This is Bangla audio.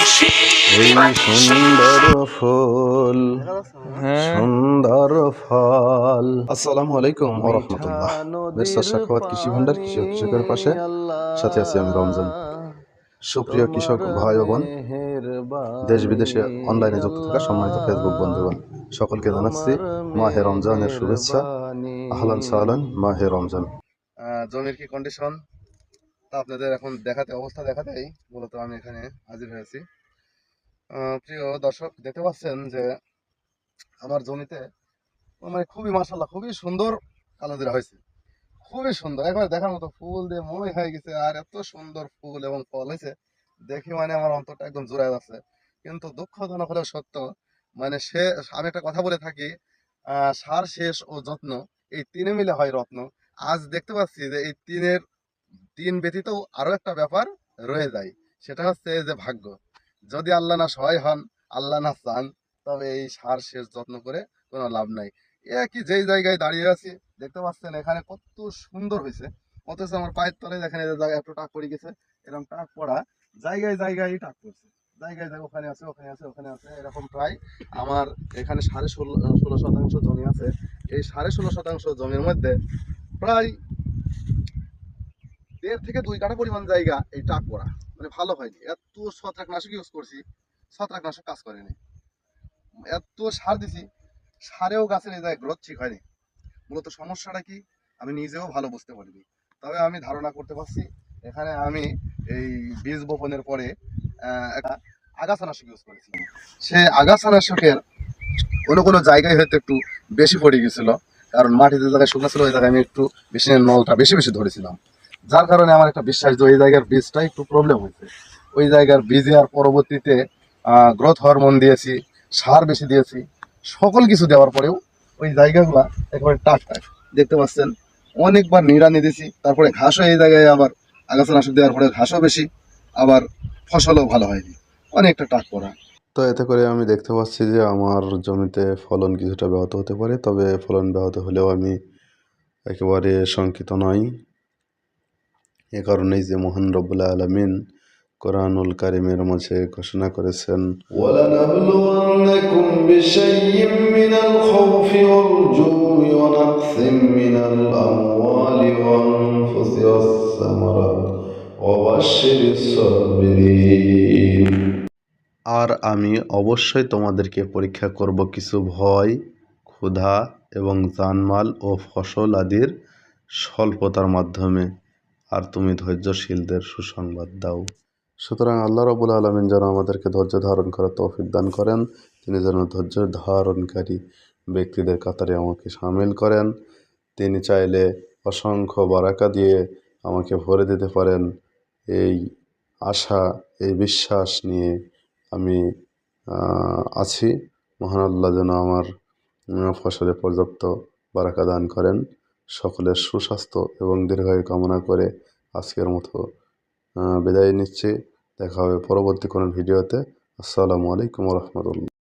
এই সুন্দর ফুল, সুন্দর ফল। আসসালামু আলাইকুম ওয়া রাহমাতুল্লাহ। মির্জা সাখাওয়াত কৃষি ভান্ডার, কৃষকের পাশে, সাথে আছি আমি রমজান। সুপ্রিয় কৃষক ভাই ও বোন, দেশ বিদেশে অনলাইনে যুক্ত থাকা সম্মানিত ফেসবুক বন্ধুগণ, সকলকে জানাচ্ছি মাহে রমজানের শুভেচ্ছা। আহলান সাহলান মাহে রমজান। জমির কি কন্ডিশন তা আপনাদের এখন অবস্থা দেখাতেই মূলত আমি এখানে হাজির হয়েছি। প্রিয় দর্শক, দেখতে পাচ্ছেন যে আমার জমিতে মানে খুবই মাশাআল্লাহ খুবই সুন্দর কালোজিরা হয়েছে, খুবই সুন্দর, একবার দেখার মতো ফুল দিয়ে মই হয়ে গেছে। আর এত সুন্দর ফুল এবং ফল হয়েছে দেখি মানে আমার অন্তরটা একদম জুড়ায় যাচ্ছে। কিন্তু দুঃখজনক হলেও সত্য, মানে আমি একটা কথা বলে থাকি, সার, শেষ ও যত্ন, এই তিনে মিলে হয় রত্ন। আজ দেখতে পাচ্ছি যে এই তিন ব্যতীত আরো একটা ব্যাপার রয়ে যায়, সেটা হচ্ছে যে ভাগ্য। যদি আল্লাহ না সহায় হন, আল্লাহ না চান, তবে এই সার, শেষ, যত্ন করে কোনো লাভ নাই। একই যেই জায়গায় দাঁড়িয়ে আছি দেখতে পাচ্ছেন এখানে কত সুন্দর হয়েছে, অথচ আমার পায়ের তলায় দেখেন এই জায়গায় একটু টাক পড়ে গেছে। এরকম টাক পড়া জায়গায় জায়গায় টাক পড়ছে, জায়গায় জায়গায় ওখানে আছে, ওখানে আছে, ওখানে আছে, এরকম প্রায় আমার এখানে 16.5 শতাংশ জমি আছে। এই 16.5 শতাংশ জমির মধ্যে প্রায় 1.5 থেকে 2 কাঠা পরিমাণ জায়গা এই টাক পড়া, মানে ভালো হয়নি। এত ছত্রাকনাশক ইউজ করছি, ছত্রাকনাশক কাজ করেনি। এত সার দিছি, সারেও গাছের এই জায়গায় গ্রোথ ঠিক হয়নি। মূলত সমস্যাটা কি আমি নিজেও ভালো বুঝতে পারিনি, তবে আমি ধারণা করতে পারছি এখানে আমি এই বীজ বপনের পরে একটা আগাছানাশক ইউজ করেছি। সে আগাছানাশকের কোনো জায়গায় হয়তো একটু বেশি পড়ে গেছিল, কারণ মাটি যে জায়গায় শুকনো ছিল ওই জায়গায় আমি একটু বেশি নলটা বেশি বেশি ধরেছিলাম, যার কারণে আমার একটা বিশ্বাস যে ওই জায়গার বীজটা একটু প্রবলেম হয়েছে। ওই জায়গার বীজে আর পরবর্তীতে গ্রোথ হরমোন দিয়েছি, সার বেশি দিয়েছি, সকল কিছু দেওয়ার পরেও ওই জায়গাগুলা একেবারে টাক টাক দেখতে পাচ্ছেন। অনেকবার নিড়ানি দিয়েছি, তারপরে ঘাসও এই জায়গায় আবার আগাছানাশক দেওয়ার পরে ঘাসও বেশি, আবার ফসলও ভালো হয়নি, অনেকটা টাক পড়া। তো এতে করে আমি দেখতে পাচ্ছি যে আমার জমিতে ফলন কিছুটা ব্যাহত হতে পারে, তবে ফলন ব্যাহত হলেও আমি একেবারে শঙ্কিত নই। এ কারণেই যে মহান রব্বুল আলামিন কোরআনুল কারিমের মাঝে ঘোষণা করেছেন, ওয়ালানাবলুওয়ান্নাকুম বিশাইইম মিনাল খাউফি ওয়াল জু'i ওয়া নাকসিম মিনাল আমওয়ালি ওয়াল আনফুসি ওয়াস সামারাত ওয়া বাশশিরিস সাবিরিন। আর আমি অবশ্যই তোমাদেরকে পরীক্ষা করব কিছু ভয়, ক্ষুধা এবং জানমাল ও ফসল আদির স্বল্পতার মাধ্যমে, আর তুমি ধৈর্যশীলদের সুসংবাদ দাও। সুতরাং আল্লাহ রাব্বুল আলামিন যেন আমাদেরকে ধৈর্য ধারণ করার তৌফিক দান করেন, তিনি যেন ধৈর্য ধারণকারী ব্যক্তিদের কাতারে আমাকে সামিল করেন। তিনি চাইলে অসংখ্য বারাকা দিয়ে আমাকে ভরে দিতে পারেন। এই আশা, এই বিশ্বাস নিয়ে আমি আছি। মহান আল্লাহ যেন আমার ফসলে পর্যাপ্ত বারাকা দান করেন। সকলের সুস্বাস্থ্য এবং দীর্ঘায়ু কামনা করে আজকের মতো বিদায় নিচ্ছি। দেখা হবে পরবর্তী কোনো ভিডিওতে। আসসালামু আলাইকুম ওয়া রাহমাতুল্লাহ।